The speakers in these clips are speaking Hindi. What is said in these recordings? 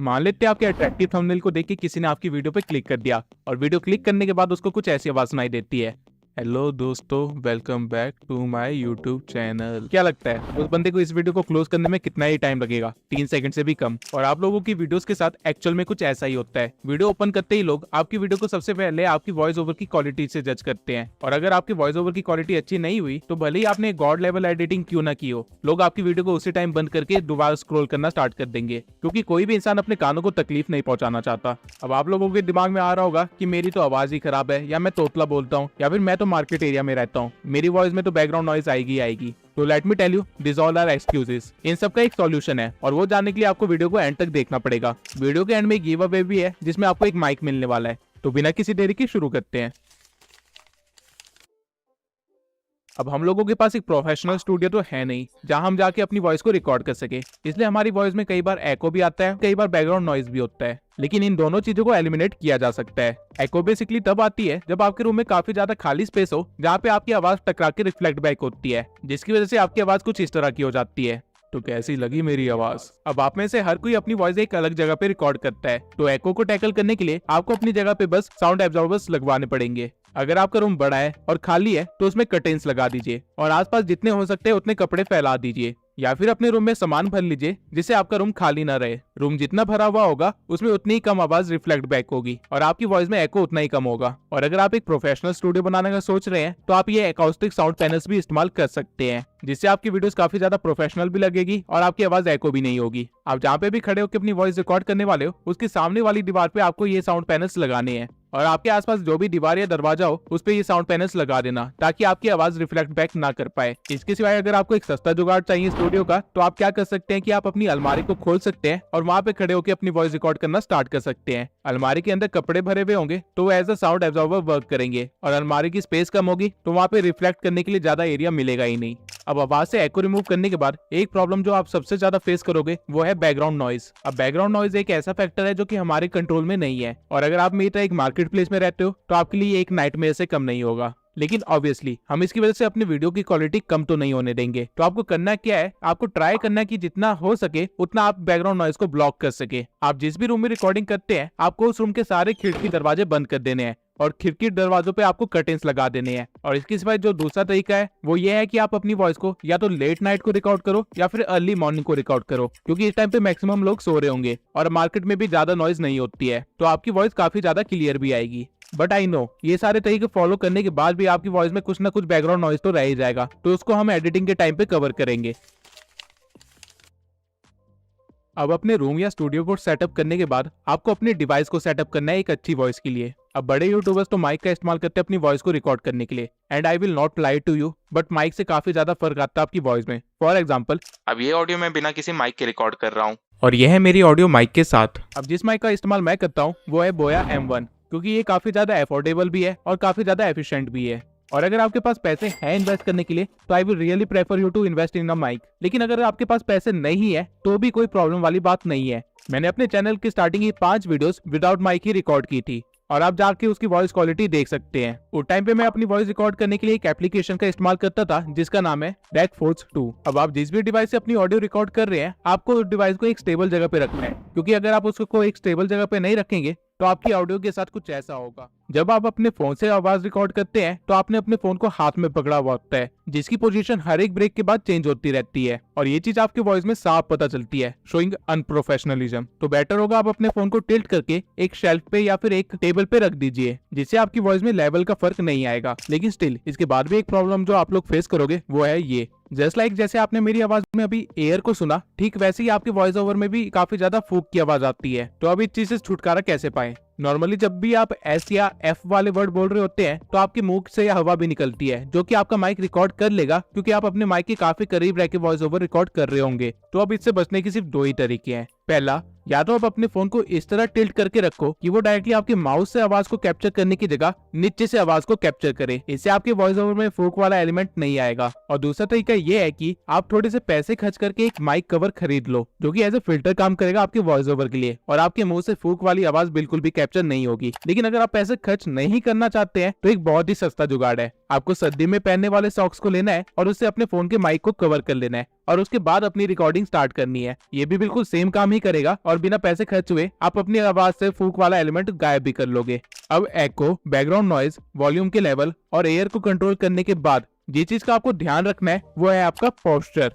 मान लेते हैं आपके अट्रैक्टिव थंबनेल को देख के किसी ने आपकी वीडियो पे क्लिक कर दिया और वीडियो क्लिक करने के बाद उसको कुछ ऐसी आवाज सुनाई देती है, हेलो दोस्तों, welcome back to my YouTube channel. क्या लगता है उस बंदे को इस वीडियो को क्लोज करने में कितना ही टाइम लगेगा? 3 सेकंड से भी कम। और आप लोगों की वीडियोस के साथ एक्चुअल में कुछ ऐसा ही होता है। वीडियो ओपन करते ही लोग आपकी वीडियो को सबसे पहले आपकी वॉइस ओवर की क्वालिटी से जज करते हैं, और अगर आपकी वॉइस ओवर की क्वालिटी अच्छी नहीं हुई तो भले ही आपने गॉड लेवल एडिटिंग क्यों ना की हो, लोग आपकी वीडियो को उसी टाइम बंद करके दोबारा स्क्रॉल करना स्टार्ट कर देंगे, क्योंकि कोई भी इंसान अपने कानों को तकलीफ नहीं पहुंचाना चाहता। अब आप लोगों के दिमाग में आ रहा होगा कि मेरी तो आवाज ही खराब है, या मैं तोतला बोलता हूँ, या फिर मैं तो मार्केट एरिया में रहता हूँ, मेरी वॉइस में तो बैकग्राउंड नॉइज आएगी। तो let me tell you, this all are excuses. इन सब का एक सॉल्यूशन है, और वो जानने के लिए आपको वीडियो को एंड तक देखना पड़ेगा। वीडियो के एंड में एक गिव अवे भी है जिसमें आपको एक माइक मिलने वाला है। तो बिना किसी देरी के शुरू करते हैं। अब हम लोगों के पास एक प्रोफेशनल स्टूडियो तो है नहीं जहां हम जाके अपनी वॉइस को रिकॉर्ड कर सके, इसलिए हमारी वॉइस में कई बार एको भी आता है, कई बार बैकग्राउंड नॉइज भी होता है। लेकिन इन दोनों चीजों को एलिमिनेट किया जा सकता है। एको बेसिकली तब आती है जब आपके रूम में काफी ज्यादा खाली स्पेस हो जहाँ पे आपकी आवाज टकरा के रिफ्लेक्ट बैक होती है, जिसकी वजह से आपकी आवाज कुछ इस तरह की हो जाती है। तो कैसी लगी मेरी आवाज? अब आप में से हर कोई अपनी वॉइस एक अलग जगह पे रिकॉर्ड करता है, तो एको को टैकल करने के लिए आपको अपनी जगह पे बस साउंड एब्जॉर्बर्स लगवाने पड़ेंगे। अगर आपका रूम बड़ा है और खाली है तो उसमें कर्टेन्स लगा दीजिए, और आसपास जितने हो सकते हैं उतने कपड़े फैला दीजिए, या फिर अपने रूम में सामान भर लीजिए जिससे आपका रूम खाली ना रहे। रूम जितना भरा हुआ होगा उसमें उतनी ही कम आवाज रिफ्लेक्ट बैक होगी और आपकी वॉइस में एको उतना ही कम होगा। और अगर आप एक प्रोफेशनल स्टूडियो बनाने का सोच रहे हैं तो आप ये एकॉस्टिक साउंड पैनल्स भी इस्तेमाल कर सकते हैं, जिससे आपकी वीडियोस काफी ज्यादा प्रोफेशनल भी लगेगी और आपकी आवाज एको भी नहीं होगी। आप जहाँ पे भी खड़े होकर अपनी वॉइस रिकॉर्ड करने वाले हो उसके सामने वाली दीवार पे आपको ये साउंड पैनल्स लगाने हैं, और आपके आसपास जो भी दीवार या दरवाजा हो उस पे ये साउंड पैनल्स लगा देना, ताकि आपकी आवाज रिफ्लेक्ट बैक ना कर पाए। इसके सिवाय अगर आपको एक सस्ता जुगाड़ चाहिए स्टूडियो का, तो आप क्या कर सकते हैं कि आप अपनी अलमारी को खोल सकते हैं और वहाँ पे खड़े होकर अपनी वॉइस रिकॉर्ड करना स्टार्ट कर सकते हैं। अलमारी के अंदर कपड़े भरे हुए होंगे तो वो as a sound absorber work करेंगे, और अलमारी की स्पेस कम होगी तो वहाँ पे रिफ्लेक्ट करने के लिए ज्यादा एरिया मिलेगा ही नहीं। अब आवाज से एको रिमूव करने के बाद एक प्रॉब्लम जो आप सबसे ज्यादा फेस करोगे वो है बैकग्राउंड नॉइज। अब बैकग्राउंड नॉइज एक ऐसा फैक्टर है जो कि हमारे कंट्रोल में नहीं है, और अगर आप मेरी तरह एक मार्केट प्लेस में रहते हो तो आपके लिए एक नाइटमेयर से कम नहीं होगा। लेकिन ऑब्वियसली हम इसकी वजह से अपनी वीडियो की क्वालिटी कम तो नहीं होने देंगे। तो आपको करना क्या है, आपको ट्राई करना है कि जितना हो सके उतना आप बैकग्राउंड नॉइज को ब्लॉक कर सके। आप जिस भी रूम में रिकॉर्डिंग करते हैं आपको उस रूम के सारे खिड़की दरवाजे बंद कर देने हैं, और खिड़की दरवाजों पे आपको कर्टेन्स लगा देने हैं। और इसके सिवाय जो दूसरा तरीका है वो ये है कि आप अपनी वॉइस को या तो लेट नाइट को रिकॉर्ड करो या फिर अर्ली मॉर्निंग को रिकॉर्ड करो, क्योंकि इस टाइम पे मैक्सिमम लोग सो रहे होंगे और मार्केट में भी ज्यादा नॉइज नहीं होती है, तो आपकी वॉइस काफी ज्यादा क्लियर भी आएगी। बट आई नो ये सारे तरीके फॉलो करने के बाद भी आपकी वॉइस में कुछ ना कुछ बैकग्राउंड नॉइज तो रह ही जाएगा, तो उसको हम एडिटिंग के टाइम पे कवर करेंगे। अब अपने रूम या स्टूडियो को सेटअप करने के बाद आपको अपने डिवाइस को सेटअप करना है एक अच्छी वॉइस के लिए। अब बड़े यूट्यूबर्स तो माइक का इस्तेमाल करते हैं अपनी वॉइस को रिकॉर्ड करने के लिए, and I will not lie to you, but mic से काफी ज्यादा फर्क आता है आपकी वॉइस में। फॉर एग्जाम्पल, अब ये ऑडियो मैं बिना किसी माइक के रिकॉर्ड कर रहा हूँ, और यह है मेरी ऑडियो माइक के साथ। अब जिस माइक का इस्तेमाल मैं करता हूँ वो है बोया M1, क्योंकि ये काफी ज्यादा अफोर्डेबल भी है और काफी ज्यादा एफिशिएंट भी है। और अगर आपके पास पैसे हैं इन्वेस्ट करने के लिए तो I will really prefer you to invest in a mic. लेकिन अगर आपके पास पैसे नहीं है तो भी कोई प्रॉब्लम वाली बात नहीं है। मैंने अपने चैनल की स्टार्टिंग की 5 वीडियोस विदाउट माइक ही रिकॉर्ड की थी, और आप जाके उसकी वॉइस क्वालिटी देख सकते हैं। उस टाइम पे मैं अपनी वॉइस रिकॉर्ड करने के लिए एक एप्लीकेशन का इस्तेमाल करता था जिसका नाम है DAC-Force 2। अब आप जिस भी डिवाइस से अपनी ऑडियो रिकॉर्ड कर रहे हैं आपको उस डिवाइस को एक स्टेबल जगह पे रखना है, क्योंकि अगर आप उसको एक स्टेबल जगह पे नहीं रखेंगे तो आपकी ऑडियो के साथ कुछ ऐसा होगा। जब आप अपने फोन से आवाज रिकॉर्ड करते हैं तो आपने अपने फोन को हाथ में पकड़ा हुआ होता है, जिसकी पोजीशन हर एक ब्रेक के बाद चेंज होती रहती है, और ये चीज आपकी वॉइस में साफ पता चलती है, शोइंग अनप्रोफेशनलिज्म। तो बेटर होगा आप अपने फोन को टिल्ट करके एक शेल्फ पे या फिर एक टेबल पे रख दीजिए, जिससे आपकी वॉइस में लेवल का फर्क नहीं आएगा। लेकिन स्टिल इसके बाद भी एक प्रॉब्लम जो आप लोग फेस करोगे वो है ये, जस्ट लाइक जैसे आपने मेरी आवाज में अभी एयर को सुना, ठीक वैसे ही आपकी वॉइस ओवर में भी काफी ज्यादा फूक की आवाज आती है। तो अब इस चीज से छुटकारा कैसे पाए? नॉर्मली जब भी आप एस या एफ वाले वर्ड बोल रहे होते हैं तो आपके मुंह से हवा भी निकलती है, जो कि आपका माइक रिकॉर्ड कर लेगा, क्योंकि आप अपने माइक के काफी करीब रह के वॉइस ओवर रिकॉर्ड कर रहे होंगे। तो अब इससे बचने के सिर्फ 2 ही तरीके हैं। पहला, या तो आप अपने फोन को इस तरह टिल्ट करके रखो कि वो डायरेक्टली आपके माउस से आवाज को कैप्चर करने की जगह नीचे से आवाज को कैप्चर करे, इससे आपके वॉइस ओवर में फूक वाला एलिमेंट नहीं आएगा। और दूसरा तरीका ये है कि आप थोड़े से पैसे खर्च करके एक माइक कवर खरीद लो, जो कि एज ए फिल्टर काम करेगा आपके वॉइस ओवर के लिए, और आपके मुंह से फूक वाली आवाज बिल्कुल भी कैप्चर नहीं होगी। लेकिन अगर आप पैसे खर्च नहीं करना चाहते हैं तो एक बहुत ही सस्ता जुगाड़ है, आपको सर्दी में पहनने वाले सॉक्स को लेना है और उससे अपने फोन के माइक को कवर कर लेना है और उसके बाद अपनी रिकॉर्डिंग स्टार्ट करनी है। ये भी बिल्कुल सेम काम ही करेगा और बिना पैसे खर्च हुए आप अपनी आवाज से फूक वाला एलिमेंट गायब भी कर लोगे। अब एको, बैकग्राउंड नॉइज, वॉल्यूम के लेवल और एयर को कंट्रोल करने के बाद जिस चीज का आपको ध्यान रखना है वो है आपका पोस्चर।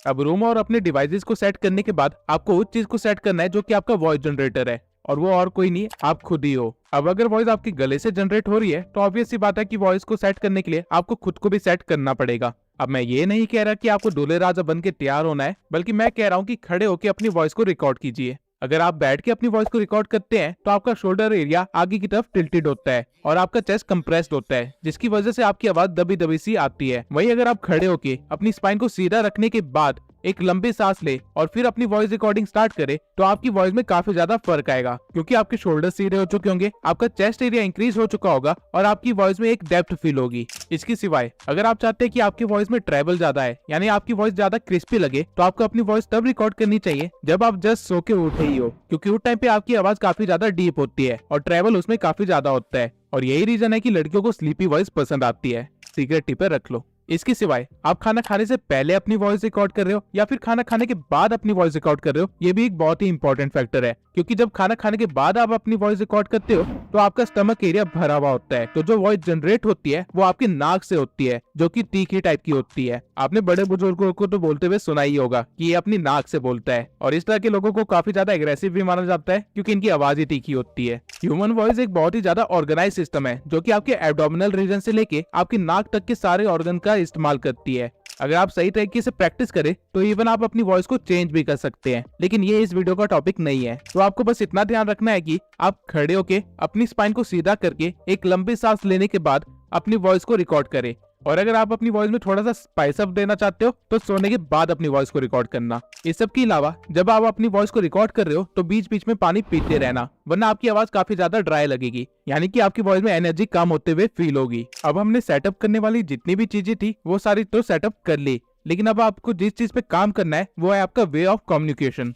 अब रूम और अपने डिवाइसेस को सेट करने के बाद आपको उस चीज को सेट करना है जो कि आपका वॉइस जनरेटर है और वो और कोई नहीं, आप खुद ही हो। अब अगर वॉइस आपके गले से जनरेट हो रही है तो ऑब्वियस सी बात है कि वॉइस को सेट करने के लिए आपको खुद को भी सेट करना पड़ेगा। अब मैं ये नहीं कह रहा कि आपको दूल्हे राजा बन के तैयार होना है, बल्कि मैं कह रहा हूँ कि खड़े होकर अपनी वॉइस को रिकॉर्ड कीजिए। अगर आप बैठ के अपनी वॉइस को रिकॉर्ड करते हैं तो आपका शोल्डर एरिया आगे की तरफ टिल्टेड होता है और आपका चेस्ट कंप्रेस्ड होता है, जिसकी वजह से आपकी आवाज दबी दबी सी आती है। वहीं अगर आप खड़े होके अपनी स्पाइन को सीधा रखने के बाद एक लंबी सांस ले और फिर अपनी वॉइस रिकॉर्डिंग स्टार्ट करे तो आपकी वॉइस में काफी ज्यादा फर्क आएगा, क्योंकि आपके शोल्डर सीधे हो चुके होंगे, आपका चेस्ट एरिया इंक्रीज हो चुका होगा और आपकी वॉइस में एक डेप्थ फील होगी। इसके सिवाय अगर आप चाहते हैं कि आपकी वॉइस में ट्रेवल ज्यादा है, यानी आपकी वॉइस ज्यादा क्रिस्पी लगे, तो आपको अपनी वॉइस तब रिकॉर्ड करनी चाहिए जब आप जस्ट सो के उठे ही हो, क्योंकि उस टाइम पे आपकी आवाज काफी ज्यादा डीप होती है और ट्रेवल उसमें काफी ज्यादा होता है। और यही रीजन है कि लड़कियों को स्लीपी वॉइस पसंद आती है। सीक्रेट टिप रख लो। इसके सिवाय आप खाना खाने से पहले अपनी वॉइस रिकॉर्ड कर रहे हो या फिर खाना खाने के बाद अपनी वॉइस रिकॉर्ड कर रहे हो, ये भी एक बहुत ही इंपॉर्टेंट फैक्टर है, क्योंकि जब खाना खाने के बाद आप अपनी वॉइस रिकॉर्ड करते हो तो आपका स्टमक एरिया भरा हुआ होता है, तो जो वॉइस जनरेट होती है वो आपकी नाक से होती है, जो कि तीखी टाइप की होती है। आपने बड़े बुजुर्गों को तो बोलते हुए सुना ही होगा कि ये अपनी नाक से बोलता है, और इस तरह के लोगों को काफी ज्यादा एग्रेसिव भी माना जाता है क्योंकि इनकी आवाज ही तीखी होती है। ह्यूमन वॉइस एक बहुत ही ज्यादा ऑर्गेनाइज सिस्टम है जो कि आपके एब्डोमिनल रीजन से लेके आपकी नाक तक के सारे ऑर्गन का इस्तेमाल करती है। अगर आप सही तरीके से प्रैक्टिस करें तो इवन आप अपनी वॉइस को चेंज भी कर सकते हैं, लेकिन ये इस वीडियो का टॉपिक नहीं है। तो आपको बस इतना ध्यान रखना है कि आप खड़े होके अपनी स्पाइन को सीधा करके एक लंबी सांस लेने के बाद अपनी वॉइस को रिकॉर्ड करें, और अगर आप अपनी वॉइस में थोड़ा सा स्पाइस अप देना चाहते हो तो सोने के बाद अपनी वॉइस को रिकॉर्ड करना। इस सब के अलावा जब आप अपनी वॉइस को रिकॉर्ड कर रहे हो तो बीच बीच में पानी पीते रहना, वरना आपकी आवाज काफी ज्यादा ड्राई लगेगी, यानी कि आपकी वॉइस में एनर्जी कम होते हुए फील होगी। अब हमने सेटअप करने वाली जितनी भी चीजें थी वो सारी तो सेटअप कर ली, लेकिन अब आपको जिस चीज पे काम करना है वो है आपका वे ऑफ कम्युनिकेशन।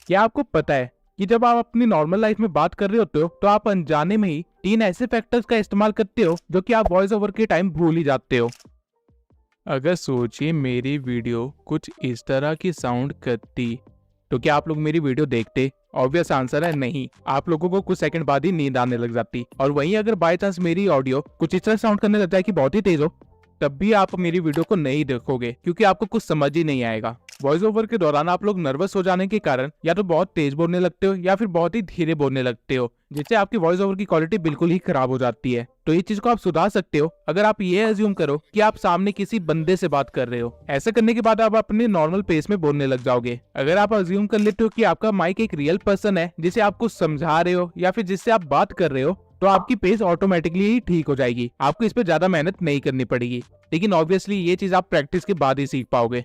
क्या आपको पता है कि जब आप अपनी नॉर्मल लाइफ में बात कर रहे होते हो तो आप अनजाने में ही 3 ऐसे फैक्टर्स का इस्तेमाल करते हो जो कि आप वॉइस ओवर के टाइम भूल ही जाते हो। अगर सोचिए मेरी वीडियो कुछ इस तरह की साउंड करती तो क्या आप लोग मेरी वीडियो देखते? ऑब्वियस आंसर है नहीं। आप लोगों को कुछ सेकंड बाद ही नींद आने लग जाती। और वहीं अगर बाय चांस मेरी ऑडियो कुछ इस तरह साउंड करने लग जाए कि बहुत ही तेज हो, तब भी आप मेरी वीडियो को नहीं देखोगे, क्योंकि आपको कुछ समझ ही नहीं आएगा। वॉइस ओवर के दौरान आप लोग नर्वस हो जाने के कारण या तो बहुत तेज बोलने लगते हो या फिर बहुत ही धीरे बोलने लगते हो, जिससे आपकी वॉइस ओवर की क्वालिटी बिल्कुल ही खराब हो जाती है। तो ये चीज को आप सुधार सकते हो अगर आप ये अज्यूम करो कि आप सामने किसी बंदे से बात कर रहे हो। ऐसा करने के बाद आप अपने नॉर्मल पेस में बोलने लग जाओगे। अगर आप अज्यूम कर लेते हो कि आपका माइक एक रियल पर्सन है जिसे आप कुछ समझा रहे हो या फिर जिससे आप बात कर रहे हो, तो आपकी पेस ऑटोमेटिकली ही ठीक हो जाएगी। आपको इस पे ज्यादा मेहनत नहीं करनी पड़ेगी, लेकिन ऑब्वियसली ये चीज आप प्रैक्टिस के बाद ही सीख पाओगे।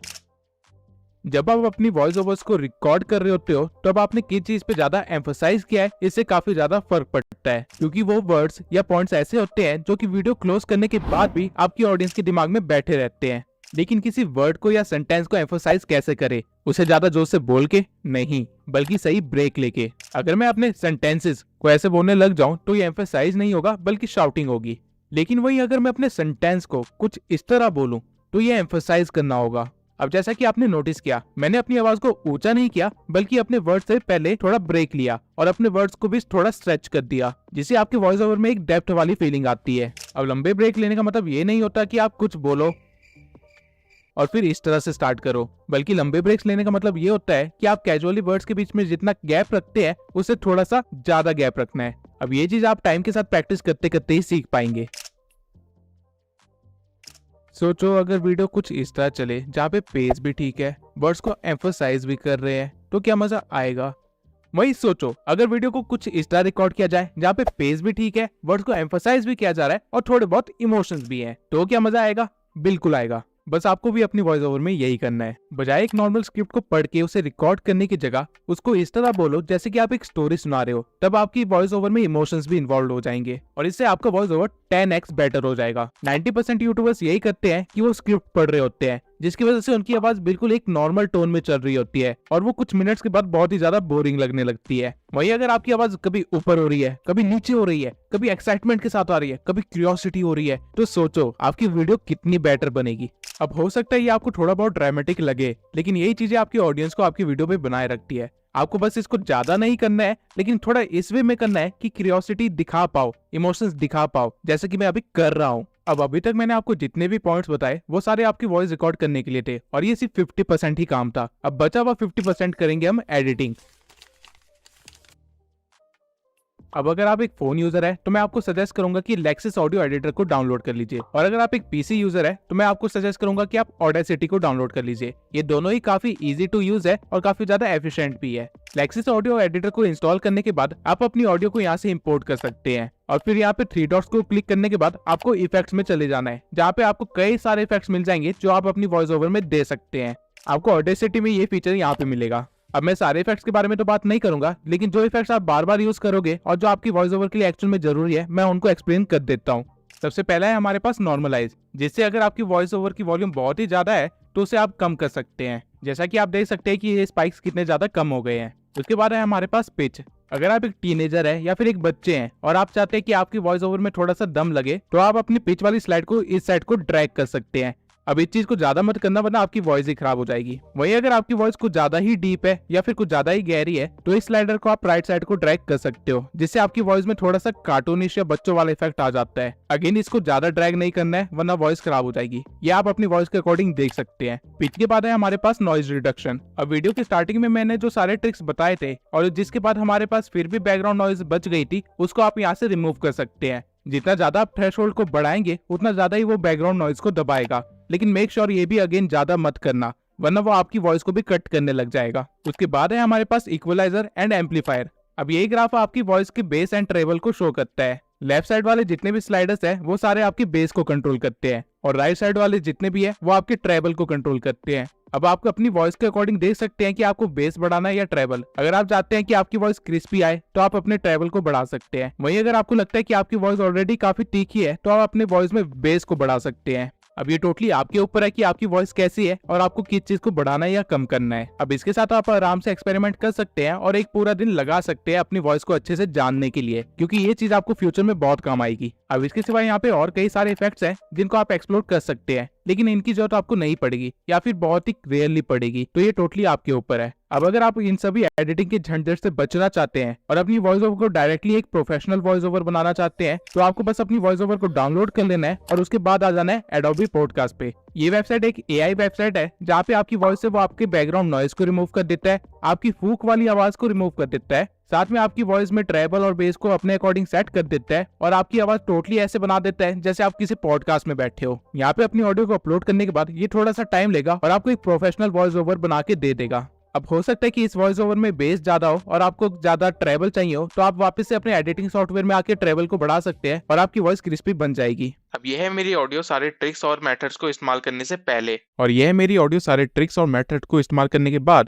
जब आप अपनी वॉइस ओवर्स को रिकॉर्ड कर रहे होते हो तब आपने किस चीज पे ज्यादा एम्फसाइज किया है, इससे काफी ज्यादा फर्क पड़ता है, क्योंकि वो वर्ड्स या पॉइंट्स ऐसे होते हैं जो कि वीडियो क्लोज करने के बाद भी आपकी ऑडियंस के दिमाग में बैठे रहते हैं। लेकिन किसी वर्ड को या सेंटेंस को एम्फसाइज कैसे करे? उसे ज्यादा जोर से बोल के नहीं, बल्कि सही ब्रेक लेके। अगर मैं अपने सेंटेंसेस को ऐसे बोलने लग जाऊं तो ये एम्फसाइज नहीं होगा बल्कि शाउटिंग होगी। लेकिन वही अगर मैं अपने सेंटेंस को कुछ इस तरह बोलूं तो ये एम्फसाइज करना होगा। अब जैसा कि आपने नोटिस किया, मैंने अपनी आवाज को ऊंचा नहीं किया बल्कि अपने वर्ड से पहले थोड़ा ब्रेक लिया और अपने वर्ड्स को भी थोड़ा स्ट्रेच कर दिया, जिससे आपके वॉइस ओवर में एक डेप्थ वाली फीलिंग आती है। अब लंबे ब्रेक लेने का मतलब ये नहीं होता कि आप कुछ बोलो और फिर इस तरह से स्टार्ट करो, बल्कि लंबे ब्रेक्स लेने का मतलब ये होता है कि आप कैजुअली वर्ड्स के बीच में जितना गैप रखते हैं उससे थोड़ा सा ज्यादा गैप रखना है। अब ये चीज आप टाइम के साथ प्रैक्टिस करते करते ही सीख पाएंगे। सोचो अगर वीडियो कुछ इस तरह चले जहाँ पे पेस भी ठीक है, वर्ड्स को एम्फसाइज भी कर रहे हैं, तो क्या मजा आएगा। वही सोचो अगर वीडियो को कुछ इस तरह रिकॉर्ड किया जाए जहाँ पे पेस भी ठीक है, वर्ड्स को एम्फसाइज भी किया जा रहा है और थोड़े बहुत इमोशंस भी हैं, तो क्या मजा आएगा? बिल्कुल आएगा। बस आपको भी अपनी वॉइस ओवर में यही करना है। बजाय एक नॉर्मल स्क्रिप्ट को पढ़ के उसे रिकॉर्ड करने की जगह उसको इस तरह बोलो जैसे कि आप एक स्टोरी सुना रहे हो, तब आपकी वॉइस ओवर में इमोशंस भी इन्वॉल्व हो जाएंगे और इससे आपका वॉइस ओवर 10x बेटर हो जाएगा। 90% यूट्यूबर्स यही करते हैं कि वो स्क्रिप्ट पढ़ रहे होते हैं, जिसकी वजह से उनकी आवाज बिल्कुल एक नॉर्मल टोन में चल रही होती है और वो कुछ मिनट्स के बाद बहुत ही ज्यादा बोरिंग लगने लगती है। वहीं अगर आपकी आवाज कभी ऊपर हो रही है, कभी नीचे हो रही है, कभी एक्साइटमेंट के साथ आ रही है, कभी क्यूरियोसिटी हो रही है, तो सोचो आपकी वीडियो कितनी बेटर बनेगी। अब हो सकता है ये आपको थोड़ा बहुत ड्रामेटिक लगे, लेकिन यही चीजें आपकी ऑडियंस को आपकी वीडियो पे बनाए रखती है। आपको बस इसको ज्यादा नहीं करना है, लेकिन थोड़ा इस वे में करना है कि क्यूरियोसिटी दिखा पाओ, इमोशंस दिखा पाओ, जैसे कि मैं अभी कर रहा हूँ। अब अभी तक मैंने आपको जितने भी पॉइंट्स बताए वो सारे आपकी वॉइस रिकॉर्ड करने के लिए थे और ये सिर्फ 50% ही काम था। अब बचा हुआ 50% करेंगे हम एडिटिंग। अब अगर आप एक फोन यूजर है तो मैं आपको सजेस्ट करूंगा कि लेक्सिस ऑडियो एडिटर को डाउनलोड कर लीजिए, और अगर आप एक पीसी यूजर है तो मैं आपको सजेस्ट करूंगा कि आप ऑडेसिटी को डाउनलोड कर लीजिए। ये दोनों ही काफी इजी टू यूज है और काफी ज्यादा एफिशिएंट भी है। लेक्सिस ऑडियो एडिटर को इंस्टॉल करने के बाद आप अपनी ऑडियो को यहाँ से इंपोर्ट कर सकते हैं और फिर यहाँ पे 3 डॉट्स को क्लिक करने के बाद आपको इफेक्ट्स में चले जाना है, जहाँ पे आपको कई सारे इफेक्ट्स मिल जाएंगे जो आप अपनी वॉइस ओवर में दे सकते हैं। आपको ऑडेसिटी में ये फीचर यहाँ पे मिलेगा। अब मैं सारे इफेक्ट्स के बारे में तो बात नहीं करूंगा, लेकिन जो इफेक्ट्स आप बार बार यूज करोगे और जो आपकी वॉइस ओवर के लिए एक्चुअल में जरूरी है, मैं उनको एक्सप्लेन कर देता हूँ। सबसे पहला है हमारे पास नॉर्मलाइज, जिससे अगर आपकी वॉइस ओवर की वॉल्यूम बहुत ही ज्यादा है तो उसे आप कम कर सकते हैं। जैसा कि आप देख सकते हैं कि ये स्पाइक्स कितने ज्यादा कम हो गए हैं। उसके बाद है हमारे पास पिच। अगर आप एक टीनेजर है या फिर एक बच्चे हैं और आप चाहते हैं कि आपकी वॉइस ओवर में थोड़ा सा दम लगे, तो आप अपनी पिच वाली स्लाइड को इस साइड को ड्रैग कर सकते हैं। अब इस चीज को ज्यादा मत करना, वरना आपकी वॉइस ही खराब हो जाएगी। वहीं अगर आपकी वॉइस कुछ ज्यादा ही डीप है या फिर कुछ ज्यादा ही गहरी है, तो इस स्लाइडर को आप राइट साइड को ड्रैग कर सकते हो, जिससे आपकी वॉइस में थोड़ा सा कार्टूनिश या बच्चों वाला इफेक्ट आ जाता है। अगेन इसको ज्यादा ड्रैग नहीं करना है, वरना वॉइस खराब हो जाएगी। ये आप अपनी वॉइस के अकॉर्डिंग देख सकते हैं। पिच के बाद है हमारे पास नॉइज रिडक्शन। अब वीडियो की स्टार्टिंग में मैंने जो सारे ट्रिक्स बताए थे और जिसके बाद हमारे पास फिर भी बैकग्राउंड नॉइज बच गई थी, उसको आप यहाँ से रिमूव कर सकते हैं। जितना ज्यादा आप थ्रेशोल्ड को बढ़ाएंगे उतना ज्यादा ही वो बैकग्राउंड नॉइज को दबाएगा, लेकिन मेक श्योर ये भी अगेन ज्यादा मत करना, वरना वो आपकी वॉइस को भी कट करने लग जाएगा। उसके बाद है हमारे पास इक्वलाइजर एंड एम्पलीफायर। अब यही ग्राफ आपकी वॉइस के बेस एंड ट्रेबल को शो करता है। लेफ्ट साइड वाले जितने भी स्लाइडर्स है वो सारे आपके बेस को कंट्रोल करते हैं और राइट साइड वाले जितने भी है वो आपके ट्रेबल को कंट्रोल करते हैं। अब आप अपनी वॉइस के अकॉर्डिंग देख सकते हैं कि आपको बेस बढ़ाना है या ट्रेबल। अगर आप चाहते हैं कि आपकी वॉइस क्रिस्पी आए तो आप अपने ट्रेबल को बढ़ा सकते हैं। वहीं अगर आपको लगता है कि आपकी वॉइस ऑलरेडी काफी तीखी है तो आप अपने वॉइस में बेस को बढ़ा सकते हैं। अब ये टोटली आपके ऊपर है कि आपकी वॉइस कैसी है और आपको किस चीज को बढ़ाना है या कम करना है। अब इसके साथ आप आराम से एक्सपेरिमेंट कर सकते हैं और एक पूरा दिन लगा सकते हैं अपनी वॉइस को अच्छे से जानने के लिए, क्योंकि ये चीज आपको फ्यूचर में बहुत काम आएगी। अब इसके सिवा यहाँ पे और कई सारे इफेक्ट्स हैं जिनको आप एक्सप्लोर कर सकते हैं, लेकिन इनकी जरूरत आपको नहीं पड़ेगी या फिर बहुत ही रेयरली पड़ेगी, तो ये टोटली आपके ऊपर है। अब अगर आप इन सभी एडिटिंग के झंझट से बचना चाहते हैं और अपनी वॉइस ओवर को डायरेक्टली एक प्रोफेशनल वॉइस ओवर बनाना चाहते हैं, तो आपको बस अपनी वॉइस ओवर को डाउनलोड कर लेना है और उसके बाद आ जाना है एडोबी पॉडकास्ट पे। ये वेबसाइट एक एआई वेबसाइट है जहाँ पे आपकी वॉइस से वो आपके बैकग्राउंड नॉइज को रिमूव कर देता है, आपकी फूक वाली आवाज को रिमूव कर देता है, साथ में आपकी वॉइस में ट्रेबल और बेस को अपने अकॉर्डिंग सेट कर देता है और आपकी आवाज टोटली ऐसे बना देता है जैसे आप किसी पॉडकास्ट में बैठे हो। यहाँ पे अपनी ऑडियो को अपलोड करने के बाद ये थोड़ा सा टाइम लेगा और आपको एक प्रोफेशनल वॉइस ओवर बना के दे देगा। अब हो सकता है कि इस वॉइस ओवर में बेस ज्यादा हो और आपको ज्यादा ट्रेबल चाहिए हो, तो आप वापस से अपने एडिटिंग सॉफ्टवेयर में आके ट्रेबल को बढ़ा सकते हैं और आपकी वॉइस क्रिस्पी बन जाएगी। अब यह है मेरी ऑडियो सारे ट्रिक्स और मेथड्स को इस्तेमाल करने से पहले, और यह है मेरी ऑडियो सारे ट्रिक्स और मेथड को इस्तेमाल करने के बाद।